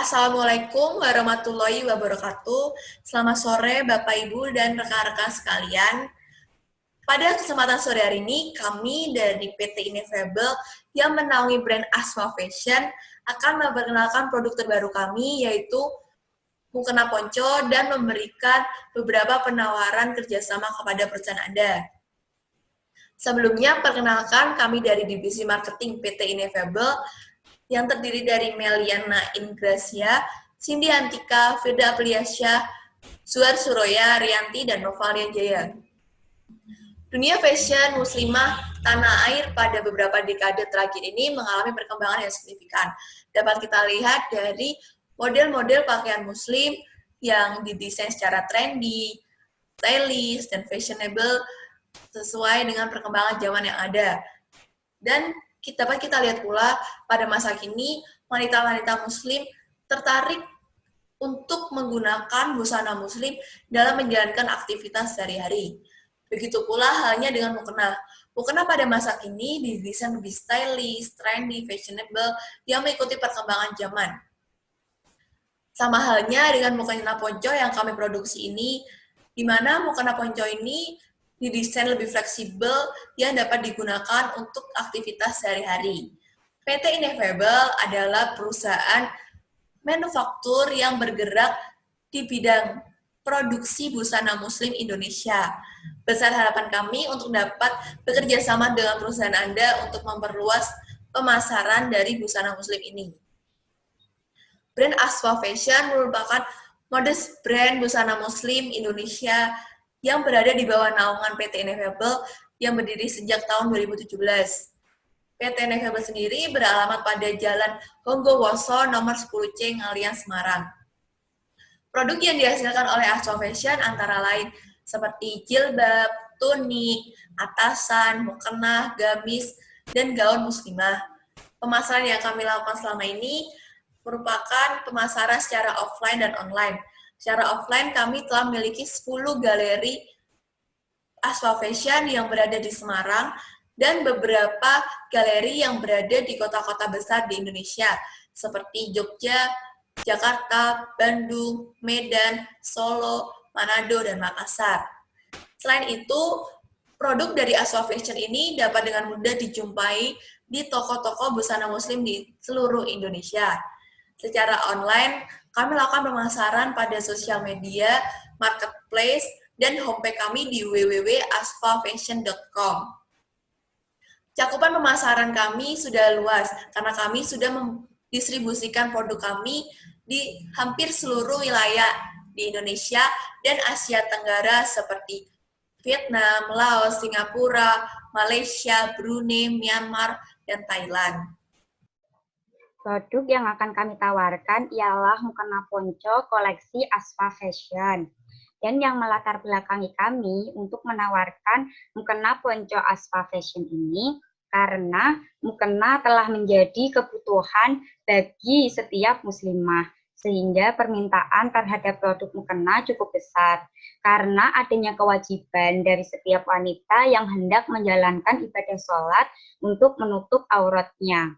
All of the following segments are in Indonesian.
Assalamualaikum warahmatullahi wabarakatuh. Selamat sore Bapak Ibu dan rekan-rekan sekalian. Pada kesempatan sore hari ini, kami dari PT Ineffable yang menaungi brand Asma Fashion akan memperkenalkan produk terbaru kami, yaitu Mukena Ponco, dan memberikan beberapa penawaran kerjasama kepada perusahaan Anda. Sebelumnya, perkenalkan kami dari Divisi Marketing PT Ineffable yang terdiri dari Meliana Ingracia, Cindy Antika, Firda Apriasya, Suar Suroya, Rianti, dan Novalian Jaya. Dunia fashion muslimah tanah air pada beberapa dekade terakhir ini mengalami perkembangan yang signifikan. Dapat kita lihat dari model-model pakaian muslim yang didesain secara trendy, stylish, dan fashionable sesuai dengan perkembangan zaman yang ada. Dan dapat kita lihat pula pada masa kini wanita-wanita muslim tertarik untuk menggunakan busana muslim dalam menjalankan aktivitas sehari-hari. Begitu pula halnya dengan mukena. Mukena pada masa kini didesain lebih stylish, trendy, fashionable yang mengikuti perkembangan zaman. Sama halnya dengan mukena ponco yang kami produksi ini, di mana mukena ponco ini didesain lebih fleksibel yang dapat digunakan untuk aktivitas sehari-hari. PT Ineffable adalah perusahaan manufaktur yang bergerak di bidang produksi busana muslim Indonesia. Besar harapan kami untuk dapat bekerja sama dengan perusahaan Anda untuk memperluas pemasaran dari busana muslim ini. Brand Aswa Fashion merupakan modest brand busana muslim Indonesia yang berada di bawah naungan PT Ineffable yang berdiri sejak tahun 2017. PT Ineffable sendiri beralamat pada Jalan Honggowoso nomor 10C Ngalian Semarang. Produk yang dihasilkan oleh Aswa Fashion antara lain seperti jilbab, tunik, atasan, mukena, gamis, dan gaun muslimah. Pemasaran yang kami lakukan selama ini merupakan pemasaran secara offline dan online. Secara offline, kami telah memiliki 10 galeri Aswa Fashion yang berada di Semarang dan beberapa galeri yang berada di kota-kota besar di Indonesia, seperti Jogja, Jakarta, Bandung, Medan, Solo, Manado, dan Makassar. Selain itu, produk dari Aswa Fashion ini dapat dengan mudah dijumpai di toko-toko busana muslim di seluruh Indonesia. Secara online, kami lakukan pemasaran pada sosial media, marketplace, dan homepage kami di www.asfafashion.com. Cakupan pemasaran kami sudah luas, karena kami sudah mendistribusikan produk kami di hampir seluruh wilayah di Indonesia dan Asia Tenggara seperti Vietnam, Laos, Singapura, Malaysia, Brunei, Myanmar, dan Thailand. Produk yang akan kami tawarkan ialah mukena ponco koleksi Aswa Fashion. Dan yang melatar belakangi kami untuk menawarkan mukena ponco Aswa Fashion ini karena mukena telah menjadi kebutuhan bagi setiap muslimah, sehingga permintaan terhadap produk mukena cukup besar karena adanya kewajiban dari setiap wanita yang hendak menjalankan ibadah sholat untuk menutup auratnya.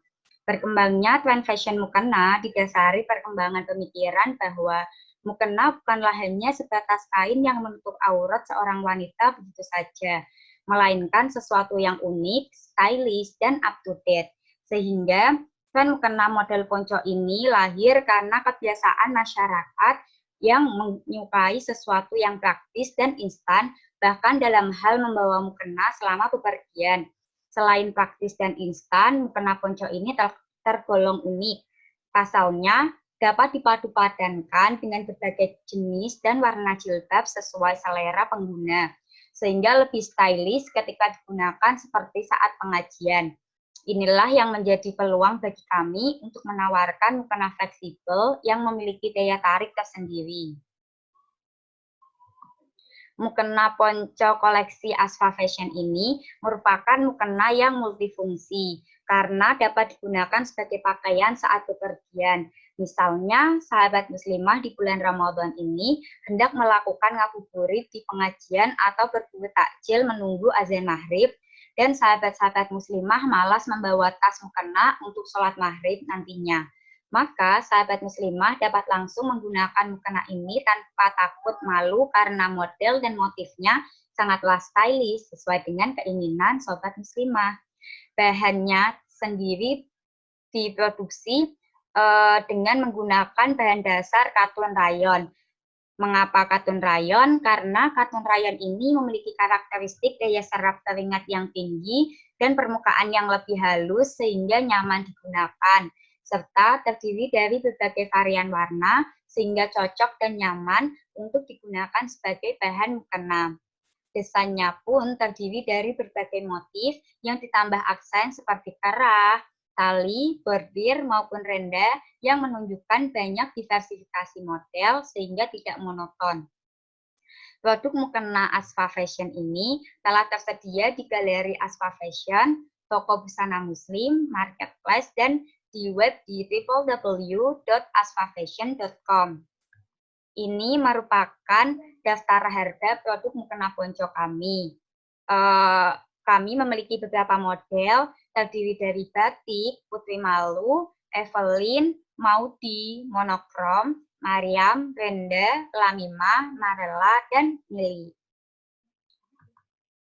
Berkembangnya tren fashion mukena didasari perkembangan pemikiran bahwa mukena bukanlah hanya sebatas kain yang menutup aurat seorang wanita begitu saja, melainkan sesuatu yang unik, stylish, dan up-to-date. Sehingga tren mukena model ponco ini lahir karena kebiasaan masyarakat yang menyukai sesuatu yang praktis dan instan, bahkan dalam hal membawa mukena selama bepergian. Selain praktis dan instan, mukena ponco ini tergolong unik. Pasalnya, dapat dipadu-padankan dengan berbagai jenis dan warna jilbab sesuai selera pengguna, sehingga lebih stylish ketika digunakan seperti saat pengajian. Inilah yang menjadi peluang bagi kami untuk menawarkan mukena fleksibel yang memiliki daya tarik tersendiri. Mukena ponco koleksi Aswa Fashion ini merupakan mukena yang multifungsi karena dapat digunakan sebagai pakaian saat bepergian. Misalnya, sahabat muslimah di bulan Ramadan ini hendak melakukan ngabuburit di pengajian atau berburu takjil menunggu azan maghrib, dan sahabat-sahabat muslimah malas membawa tas mukena untuk sholat maghrib nantinya. Maka sahabat muslimah dapat langsung menggunakan mukena ini tanpa takut malu karena model dan motifnya sangatlah stylish sesuai dengan keinginan sobat muslimah. Bahannya sendiri diproduksi dengan menggunakan bahan dasar katun rayon. Mengapa katun rayon? Karena katun rayon ini memiliki karakteristik daya serap keringat yang tinggi dan permukaan yang lebih halus sehingga nyaman digunakan, serta terdiri dari berbagai varian warna sehingga cocok dan nyaman untuk digunakan sebagai bahan mukena. Desainnya pun terdiri dari berbagai motif yang ditambah aksen seperti kerah, tali, bordir, maupun renda yang menunjukkan banyak diversifikasi model sehingga tidak monoton. Produk mukena Asfa Fashion ini telah tersedia di Galeri Asfa Fashion, toko busana muslim, marketplace, dan di web di www.asfafashion.com. Ini merupakan daftar harga produk mukena ponco kami. Kami memiliki beberapa model terdiri dari batik, Putri Malu, Evelyn, Maudi, Monokrom, Mariam, Brenda, Lamima, Marella, dan Mili.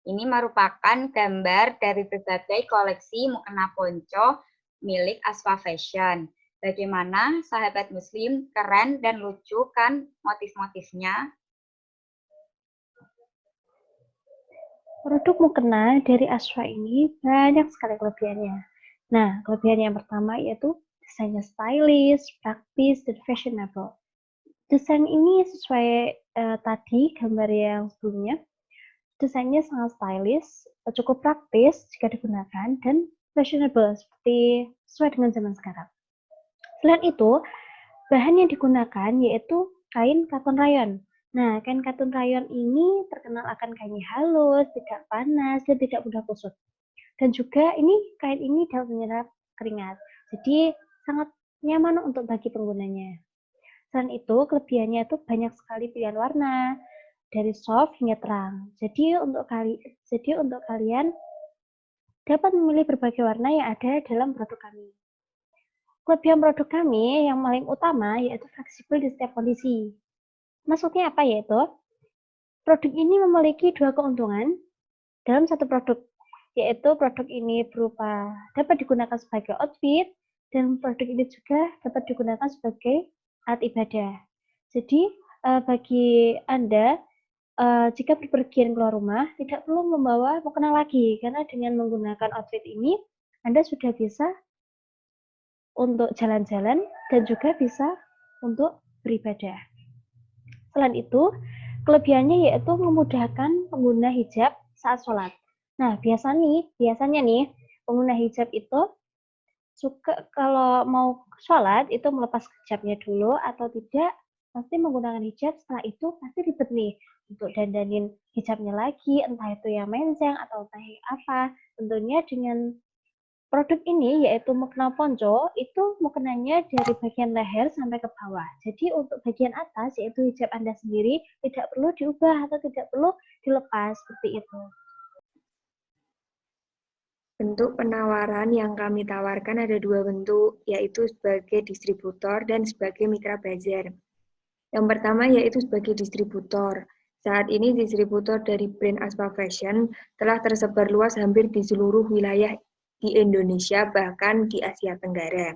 Ini merupakan gambar dari berbagai koleksi mukena ponco milik Asfa Fashion. Bagaimana sahabat muslim, keren dan lucu kan motif-motifnya? Produk mukena dari Asfa ini banyak sekali kelebihannya. Nah, kelebihan yang pertama yaitu desainnya stylish, praktis, dan fashionable. Desain ini sesuai tadi gambar yang sebelumnya. Desainnya sangat stylish, cukup praktis jika digunakan, dan fashionable seperti sesuai dengan zaman sekarang. Selain itu, bahan yang digunakan yaitu kain katun rayon. Nah, kain katun rayon ini terkenal akan kainnya halus, tidak panas, dan tidak mudah kusut. Dan juga kain ini dapat menyerap keringat. Jadi sangat nyaman untuk bagi penggunanya. Selain itu, kelebihannya itu banyak sekali pilihan warna, dari soft hingga terang. Jadi untuk kalian dapat memilih berbagai warna yang ada dalam produk kami. Kelebihan produk kami yang paling utama yaitu fleksibel di setiap kondisi. Maksudnya apa yaitu? Produk ini memiliki dua keuntungan dalam satu produk, yaitu produk ini berupa dapat digunakan sebagai outfit dan produk ini juga dapat digunakan sebagai alat ibadah. Jadi bagi Anda jika berpergian keluar rumah tidak perlu membawa mukena lagi karena dengan menggunakan outfit ini Anda sudah bisa untuk jalan-jalan dan juga bisa untuk beribadah. Selain itu, kelebihannya yaitu memudahkan pengguna hijab saat sholat. Nah, biasanya nih, pengguna hijab itu suka kalau mau sholat itu melepas hijabnya dulu atau tidak, pasti menggunakan hijab, setelah itu pasti ribet nih untuk dandanin hijabnya lagi, entah itu yang menceng atau entah apa. Tentunya dengan produk ini yaitu mukena ponco, itu mukenanya dari bagian leher sampai ke bawah. Jadi untuk bagian atas yaitu hijab Anda sendiri tidak perlu diubah atau tidak perlu dilepas seperti itu. Bentuk penawaran yang kami tawarkan ada dua bentuk, yaitu sebagai distributor dan sebagai mitra bazar. Yang pertama yaitu sebagai distributor. Saat ini distributor dari brand Asfa Fashion telah tersebar luas hampir di seluruh wilayah di Indonesia, bahkan di Asia Tenggara.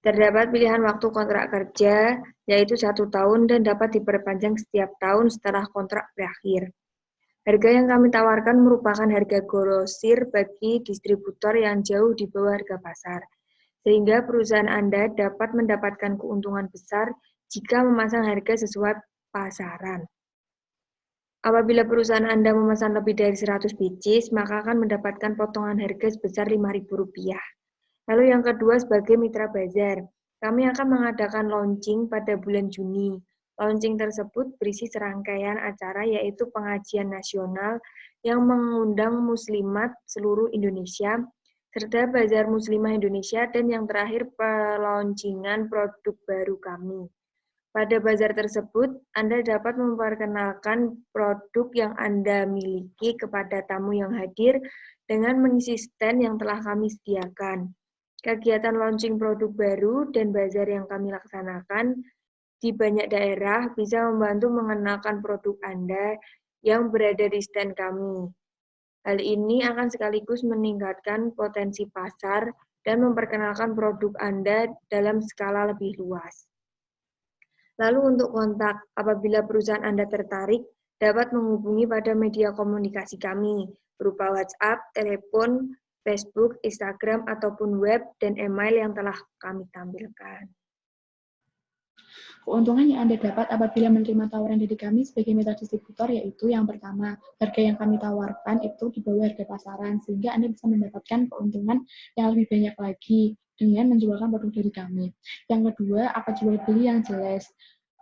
Terdapat pilihan waktu kontrak kerja, yaitu 1 tahun dan dapat diperpanjang setiap tahun setelah kontrak berakhir. Harga yang kami tawarkan merupakan harga grosir bagi distributor yang jauh di bawah harga pasar, sehingga perusahaan Anda dapat mendapatkan keuntungan besar jika memasang harga sesuai pasaran. Apabila perusahaan Anda memesan lebih dari 100 pieces, maka akan mendapatkan potongan harga sebesar Rp5.000. Lalu yang kedua sebagai mitra bazar, kami akan mengadakan launching pada bulan Juni. Launching tersebut berisi serangkaian acara yaitu pengajian nasional yang mengundang muslimat seluruh Indonesia, serta bazar muslimah Indonesia, dan yang terakhir peluncingan produk baru kami. Pada bazar tersebut, Anda dapat memperkenalkan produk yang Anda miliki kepada tamu yang hadir dengan mengisi stand yang telah kami sediakan. Kegiatan launching produk baru dan bazar yang kami laksanakan di banyak daerah bisa membantu mengenalkan produk Anda yang berada di stand kami. Hal ini akan sekaligus meningkatkan potensi pasar dan memperkenalkan produk Anda dalam skala lebih luas. Lalu untuk kontak, apabila perusahaan Anda tertarik, dapat menghubungi pada media komunikasi kami, berupa WhatsApp, telepon, Facebook, Instagram, ataupun web dan email yang telah kami tampilkan. Keuntungan yang Anda dapat apabila menerima tawaran dari kami sebagai mitra distributor yaitu yang pertama, harga yang kami tawarkan itu di bawah harga pasaran, sehingga Anda bisa mendapatkan keuntungan yang lebih banyak lagi dengan menjualkan produk dari kami. Yang kedua, akad jual beli yang jelas.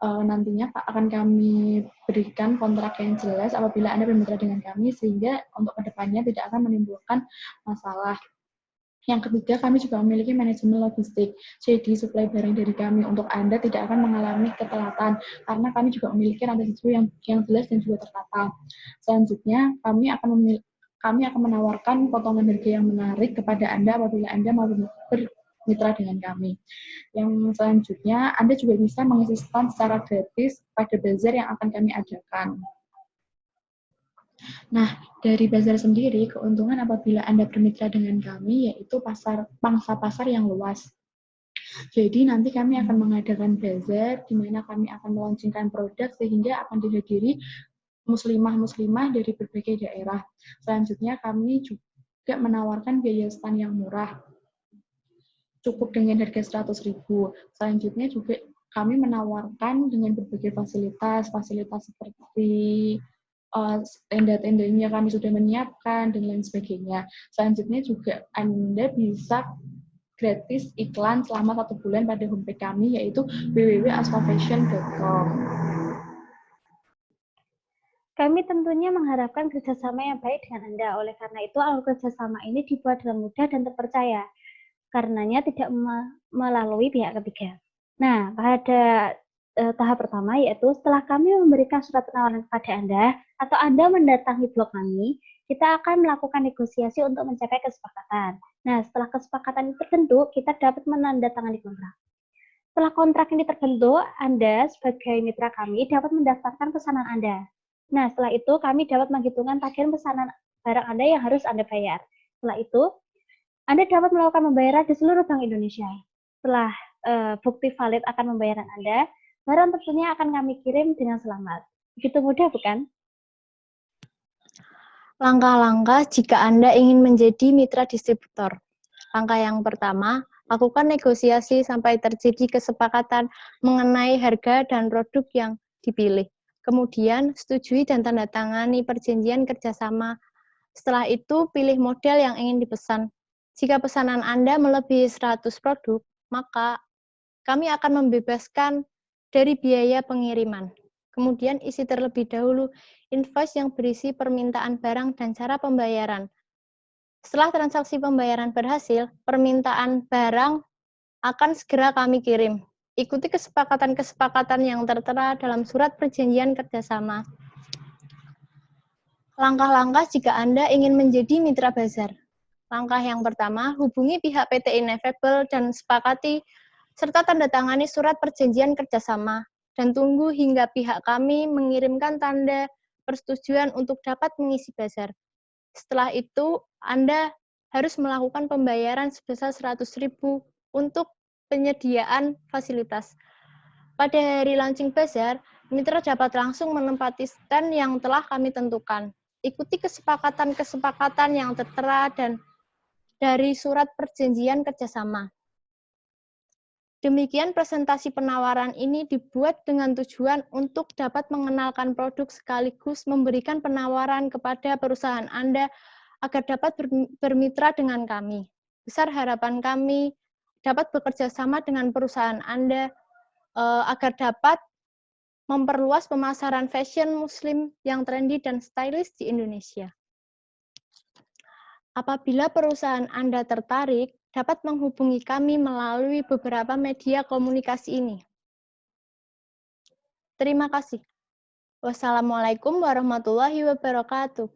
Nantinya akan kami berikan kontrak yang jelas apabila Anda bermitra dengan kami, sehingga untuk kedepannya tidak akan menimbulkan masalah. Yang ketiga, kami juga memiliki manajemen logistik, jadi suplai barang dari kami untuk Anda tidak akan mengalami ketelatan, karena kami juga memiliki rantai distribusi yang jelas dan juga tertata. Selanjutnya, kami akan menawarkan potongan harga yang menarik kepada Anda apabila Anda mau bermitra dengan kami. Yang selanjutnya, Anda juga bisa mengisi stand secara gratis pada bazar yang akan kami adakan. Nah, dari bazar sendiri, keuntungan apabila Anda bermitra dengan kami yaitu pangsa pasar yang luas. Jadi nanti kami akan mengadakan bazar di mana kami akan melaunchingkan produk sehingga akan dihadiri muslimah-muslimah dari berbagai daerah. Selanjutnya kami juga menawarkan biaya stand yang murah, cukup dengan harga 100.000. Selanjutnya juga kami menawarkan dengan berbagai fasilitas seperti tenda-tendanya kami sudah menyiapkan, dan lain sebagainya. Selanjutnya juga Anda bisa gratis iklan selama 1 bulan pada homepage kami, yaitu www.asfafashion.com. Kami tentunya mengharapkan kerjasama yang baik dengan Anda. Oleh karena itu, alur kerjasama ini dibuat dengan mudah dan terpercaya, karenanya tidak melalui pihak ketiga. Nah, pada tahap pertama yaitu setelah kami memberikan surat penawaran kepada Anda atau Anda mendatangi blog kami, kita akan melakukan negosiasi untuk mencapai kesepakatan. Nah, setelah kesepakatan itu terbentuk, kita dapat menandatangani kontrak. Setelah kontrak ini terbentuk, Anda sebagai mitra kami dapat mendaftarkan pesanan Anda. Nah, setelah itu kami dapat menghitungkan tagihan pesanan barang Anda yang harus Anda bayar. Setelah itu, Anda dapat melakukan pembayaran di seluruh Bank Indonesia. Setelah bukti valid akan pembayaran Anda, barang tentunya akan kami kirim dengan selamat. Begitu mudah, bukan? Langkah-langkah jika Anda ingin menjadi mitra distributor. Langkah yang pertama, lakukan negosiasi sampai terjadi kesepakatan mengenai harga dan produk yang dipilih. Kemudian, setujui dan tanda tangani perjanjian kerjasama. Setelah itu, pilih model yang ingin dipesan. Jika pesanan Anda melebihi 100 produk, maka kami akan membebaskan dari biaya pengiriman. Kemudian isi terlebih dahulu invoice yang berisi permintaan barang dan cara pembayaran. Setelah transaksi pembayaran berhasil, permintaan barang akan segera kami kirim. Ikuti kesepakatan-kesepakatan yang tertera dalam surat perjanjian kerjasama. Langkah-langkah jika Anda ingin menjadi mitra bazar. Langkah yang pertama, hubungi pihak PT Ineffable dan sepakati serta tanda tangani surat perjanjian kerjasama, dan tunggu hingga pihak kami mengirimkan tanda persetujuan untuk dapat mengisi bazar. Setelah itu, Anda harus melakukan pembayaran sebesar 100.000 untuk penyediaan fasilitas. Pada hari launching bazar, mitra dapat langsung menempati stand yang telah kami tentukan. Ikuti kesepakatan-kesepakatan yang tertera dan dari surat perjanjian kerjasama. Demikian presentasi penawaran ini dibuat dengan tujuan untuk dapat mengenalkan produk sekaligus memberikan penawaran kepada perusahaan Anda agar dapat bermitra dengan kami. Besar harapan kami dapat bekerja sama dengan perusahaan Anda agar dapat memperluas pemasaran fashion muslim yang trendy dan stylish di Indonesia. Apabila perusahaan Anda tertarik, dapat menghubungi kami melalui beberapa media komunikasi ini. Terima kasih. Wassalamualaikum warahmatullahi wabarakatuh.